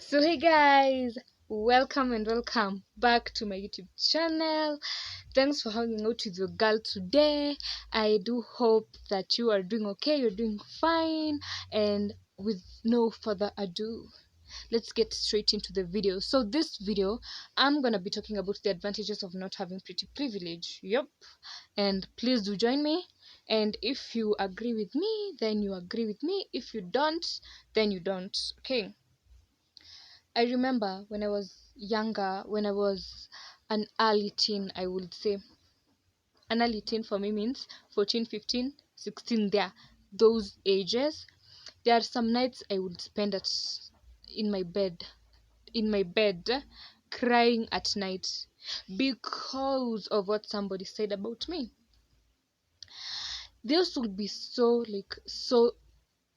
So hey guys, welcome and welcome back to my YouTube channel. Thanks for hanging out with your girl today. I do hope that you are doing okay, you're doing fine, and with no further ado, let's get straight into the video. So this video, I'm gonna be talking about the advantages of not having pretty privilege. Yep. And please do join me. And if you agree with me, then you agree with me. If you don't, then you don't. Okay. I remember when I was younger, when I was an early teen, I would say. An early teen for me means 14, 15, 16 there. Those ages. There are some nights I would spend in my bed, in my bed, crying at night because of what somebody said about me. Those would be so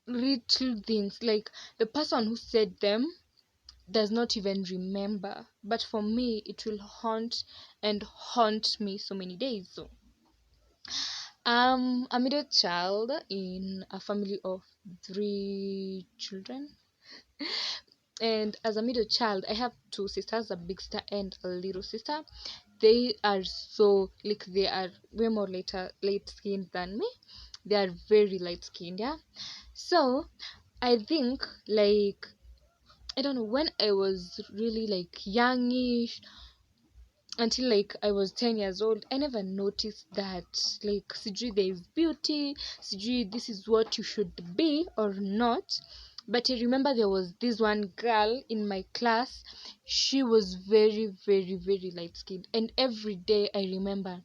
little things. Like the person who said them does not even remember, but for me it will haunt and haunt me so many days. So I'm a middle child in a family of 3 children, and as a middle child I have 2 sisters, a big sister and a little sister. They are so like they are way more light skinned than me. They are very light skinned, yeah. So I think, like, I don't know, when I was really like youngish until like I was 10 years old, I never noticed that, like, sijui there is beauty, sijui this is what you should be or not. But I remember there was this one girl in my class. She was very light skinned, and every day I remember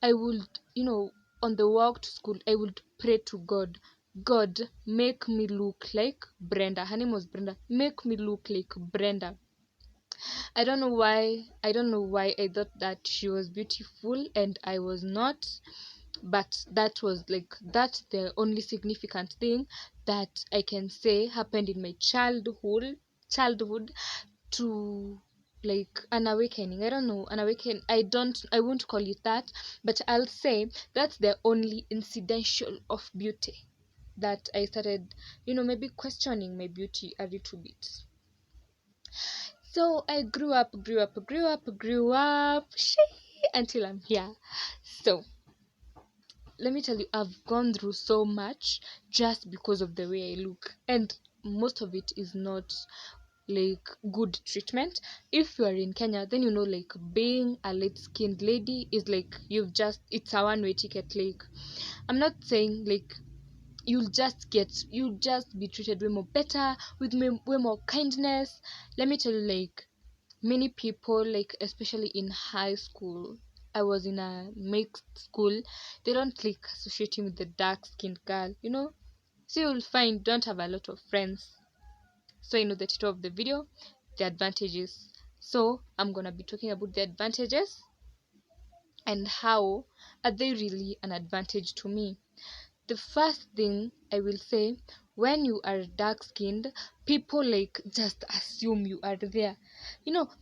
I would, on the walk to school, I would pray to God. God, make me look like Brenda. Her name was Brenda. Make me look like Brenda. I don't know why I thought that she was beautiful and I was not. But that's the only significant thing that I can say happened in my childhood to, like, an awakening. I don't know, an awakening. I won't call it that, but I'll say that's the only incidental of beauty that I started, maybe questioning my beauty a little bit. So I grew up until I'm here. So let me tell you, I've gone through so much just because of the way I look, and most of it is not like good treatment. If you are in Kenya, then like being a light skinned lady is like it's a one-way ticket. Like, I'm not saying like you'll just be treated way more better with way more kindness. Let me tell you, like, many people, like, especially in high school, I was in a mixed school, they don't like associating with the dark skinned girl, so you'll find don't have a lot of friends. So the title of the video, the advantages. So I'm gonna be talking about the advantages and how are they really an advantage to me. The first thing I will say, when you are dark skinned, people like just assume you are there.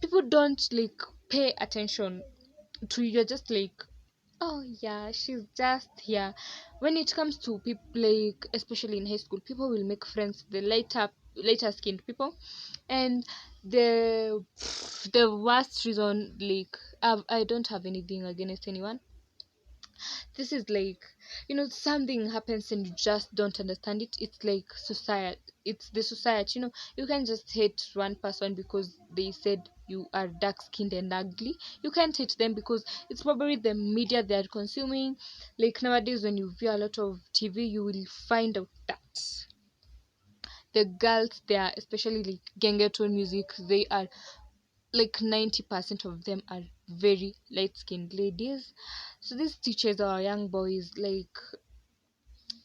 People don't like pay attention to you. You're just like, oh yeah, she's just here. When it comes to people, like, especially in high school, people will make friends with the lighter skinned people. And the the worst reason, like, I don't have anything against anyone. This is like, something happens and you just don't understand it. It's like society, it's the society. You can't just hate one person because they said you are dark skinned and ugly. You can't hate them because it's probably the media they are consuming. Like, nowadays when you view a lot of TV, you will find out that the girls there, especially like gengeton music, they are like 90% of them are very light skinned ladies. So this teaches our young boys, like,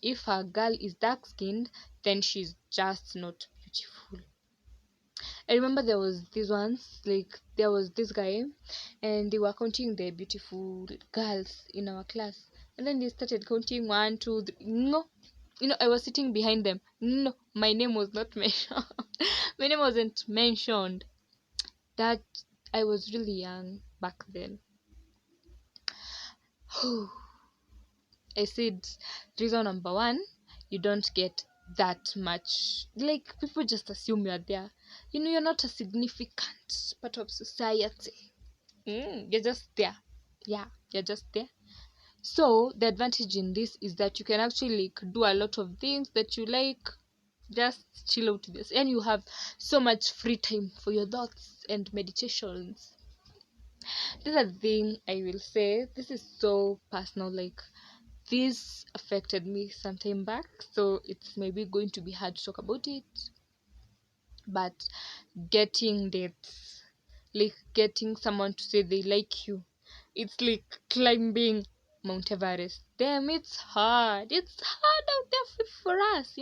if a girl is dark skinned, then she's just not beautiful. I remember there was this guy, and they were counting the beautiful girls in our class, and then they started counting one, two, three. No, I was sitting behind them. No, my name was not mentioned. My name wasn't mentioned. That I was really young back then. I said, reason number one, you don't get that much. Like, people just assume you're there. You're not a significant part of society. You're just there. Yeah, you're just there. So the advantage in this is that you can actually like do a lot of things that you like, just chill out with this, and you have so much free time for your thoughts and meditations. This is the thing I will say. This is so personal. Like, this affected me some time back, so it's maybe going to be hard to talk about it. But getting dates, like getting someone to say they like you, it's like climbing Mount Everest. Damn, it's hard. It's hard out there for us,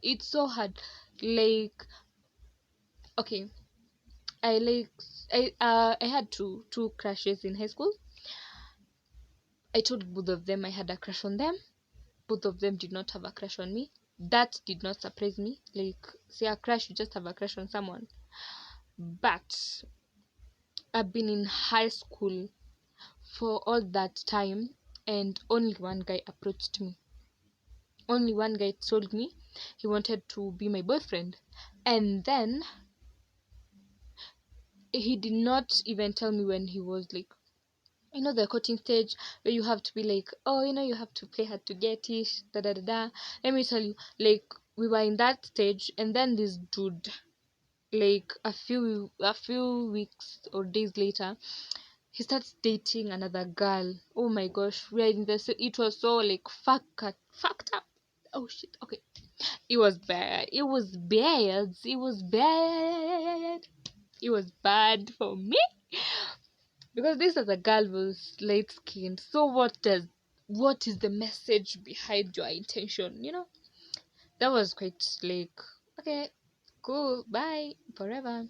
It's so hard. Like, okay, I like I had two crushes in high school. I told both of them I had a crush on them. Both of them did not have a crush on me. That did not surprise me. Like, say a crush, you just have a crush on someone. But I've been in high school for all that time, and only one guy approached me. Only one guy told me he wanted to be my boyfriend. And then he did not even tell me when he was like, the courting stage where you have to be like, oh, you have to play hard to get it, da da da da. Let me tell you, like, we were in that stage, and then this dude, like a few weeks or days later, he starts dating another girl. Oh my gosh, we are in the it was so like fucked up. Oh shit. Okay, it was bad. It was bad. It was bad. It was bad for me because this other girl was light skinned. So what is the message behind your intention? That was quite like, okay, cool, bye forever.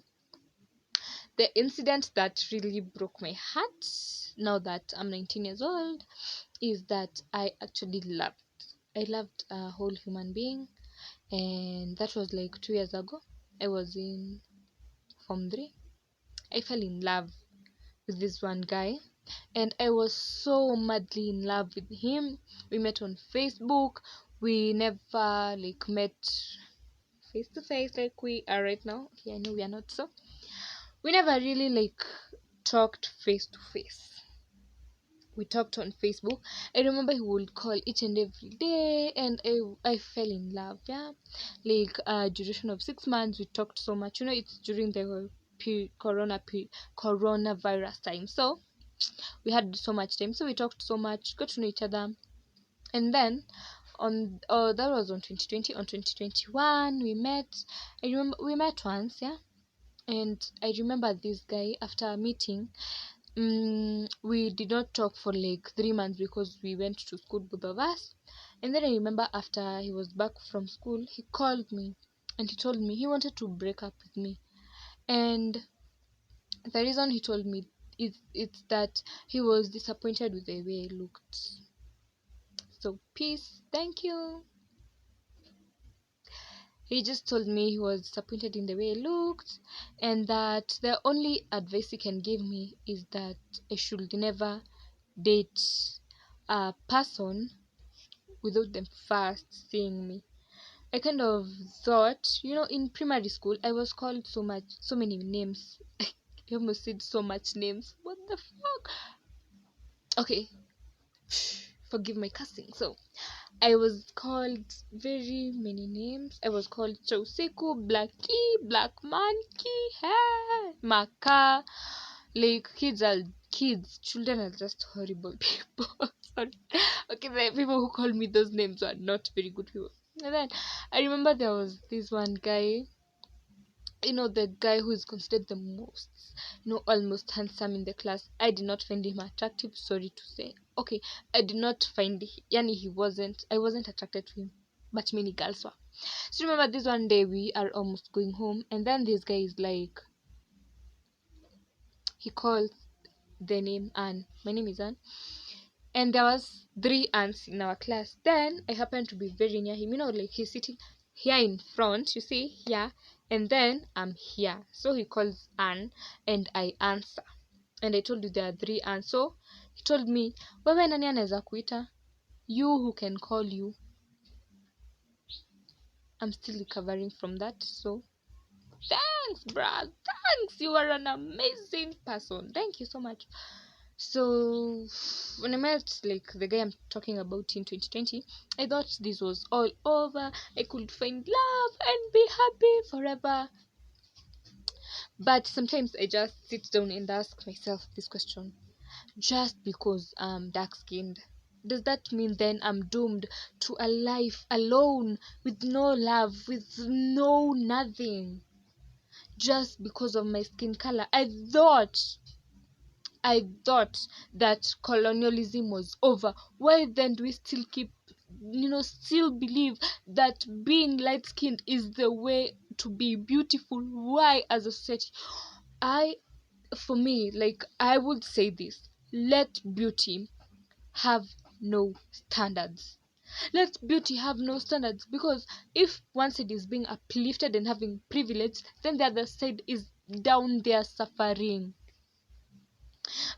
The incident that really broke my heart, now that I'm 19 years old, is that I loved a whole human being, and that was like 2 years ago. I was in Form 3. I fell in love with this one guy, and I was so madly in love with him. We met on Facebook. We never like met face to face like we are right now. Okay, I know we are not so. We never really like talked face to face. We talked on Facebook. I remember he would call each and every day, and I fell in love. Yeah, like a duration of 6 months. We talked so much. It's during the coronavirus time, so we had so much time. So we talked so much, got to know each other, and then that was on 2020. On 2021, we met. I remember we met once. Yeah, and I remember this guy after a meeting. We did not talk for like 3 months because we went to school, both of us. And then I remember after he was back from school, he called me and he told me he wanted to break up with me. And the reason he told me it's that he was disappointed with the way I looked. So peace, thank you. He just told me he was disappointed in the way I looked, and that the only advice he can give me is that I should never date a person without them first seeing me. I kind of thought, in primary school, I was called so many names. I almost said so much names. What the fuck? Okay, forgive my cussing. So, I was called very many names. I was called Chauseku, Blackie, Black Monkey, Maka. Like, children are just horrible people. Sorry. Okay, the people who called me those names were not very good people. And then I remember there was this one guy, the guy who is considered the most, almost handsome in the class. I did not find him attractive, sorry to say. Okay, I did not find, I wasn't attracted to him, but many girls were. So remember this one day we are almost going home, and then this guy is like, he calls the name Anne. My name is Anne. And there was 3 ants in our class. Then I happened to be very near him, like he's sitting here in front, you see, here, and then I'm here. So he calls Anne, and I answer. And I told you there are 3 ants. So he told me, wewe nani anaweza kuita? You who can call you. I'm still recovering from that. So thanks, bruh. Thanks. You are an amazing person. Thank you so much. So when I met like the guy I'm talking about in 2020, I thought this was all over. I could find love and be happy forever. But sometimes I just sit down and ask myself this question: just because I'm dark skinned, does that mean then I'm doomed to a life alone with no love, with no nothing? Just because of my skin color. I thought that colonialism was over. Why then do we still keep, still believe that being light skinned is the way to be beautiful? Why, as a society? I, for me, like, I would say this: let beauty have no standards. Let beauty have no standards, because if one side is being uplifted and having privilege, then the other side is down there suffering.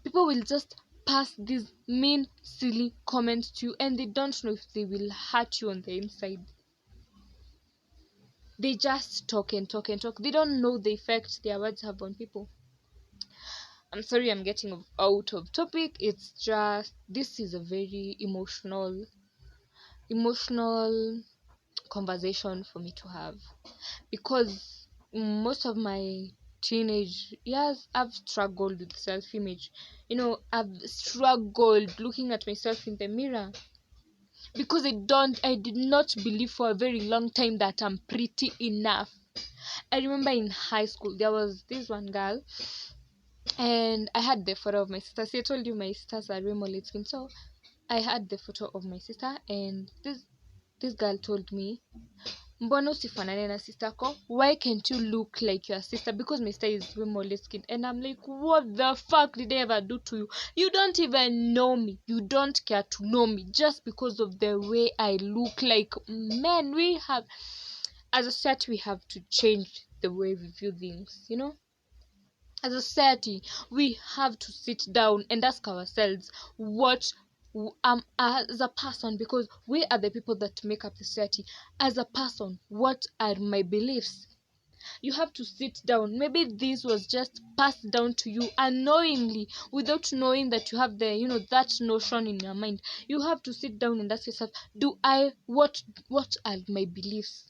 People will just pass these mean, silly comments to you, and they don't know if they will hurt you on the inside. They just talk and talk and talk. They don't know the effect their words have on people. I'm sorry, I'm getting out of topic. It's just, this is a very emotional conversation for me to have, because most of my teenage years I've struggled with self-image. I've struggled looking at myself in the mirror, because I did not believe for a very long time that I'm pretty enough. I remember in high school there was this one girl, and I had the photo of my sister. See, I told you my sisters are remote skin, so I had the photo of my sister, and this girl told me, mbona usifanane na sister yako? Why can't you look like your sister? Because my sister is way more light skinned. And I'm like, what the fuck did I ever do to you? You don't even know me. You don't care to know me just because of the way I look. Like, man, as a society, we have to change the way we view things. As a society, we have to sit down and ask ourselves what as a person, because we are the people that make up the society. As a person, what are my beliefs? You have to sit down. Maybe this was just passed down to you unknowingly, without knowing that you have that notion in your mind. You have to sit down and ask yourself, what are my beliefs?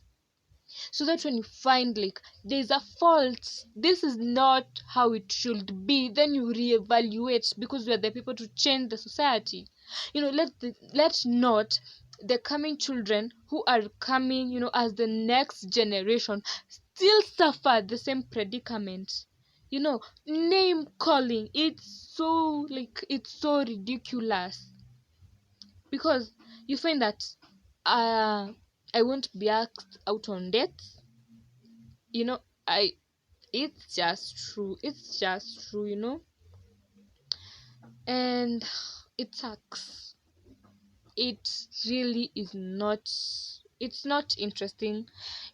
So that when you find like there's a fault, this is not how it should be, then you reevaluate, because we are the people to change the society. Let not the coming children who are coming, as the next generation, still suffer the same predicament. Name calling, it's so ridiculous, because you find that I won't be asked out on dates. I It's just true. And it sucks. It really is not, it's not interesting,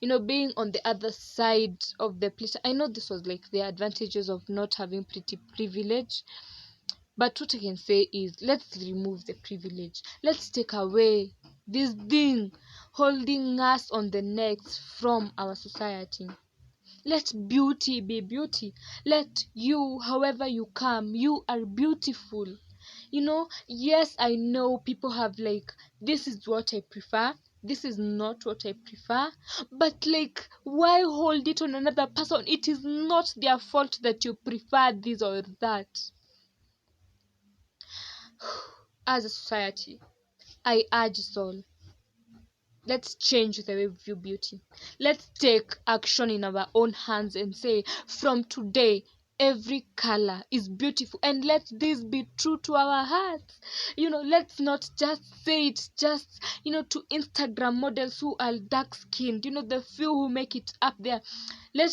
being on the other side of the place. I know this was like the advantages of not having pretty privilege, but what I can say is, let's remove the privilege. Let's take away this thing holding us on the necks from our society. Let beauty be beauty. Let you, however you come, you are beautiful. Yes, I know people have like, this is what I prefer, this is not what I prefer, but like, why hold it on another person? It is not their fault that you prefer this or that. As a society, I urge us all, let's change the way we view beauty. Let's take action in our own hands and say, from today, every color is beautiful. And let this be true to our hearts. Let's not just say it just, to Instagram models who are dark skinned, the few who make it up there. You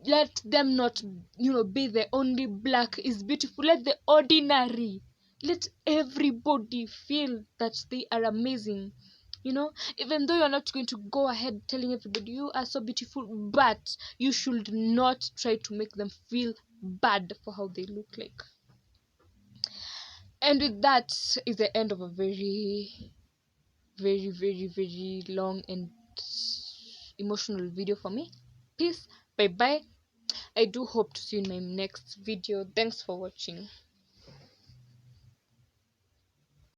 let them not, be the only black is beautiful. Let the ordinary, let everybody feel that they are amazing. Even though you're not going to go ahead telling everybody you are so beautiful, but you should not try to make them feel bad for how they look like. And with that is the end of a very very, very, very long and emotional video for me. Peace. Bye bye. I do hope to see you in my next video. Thanks for watching.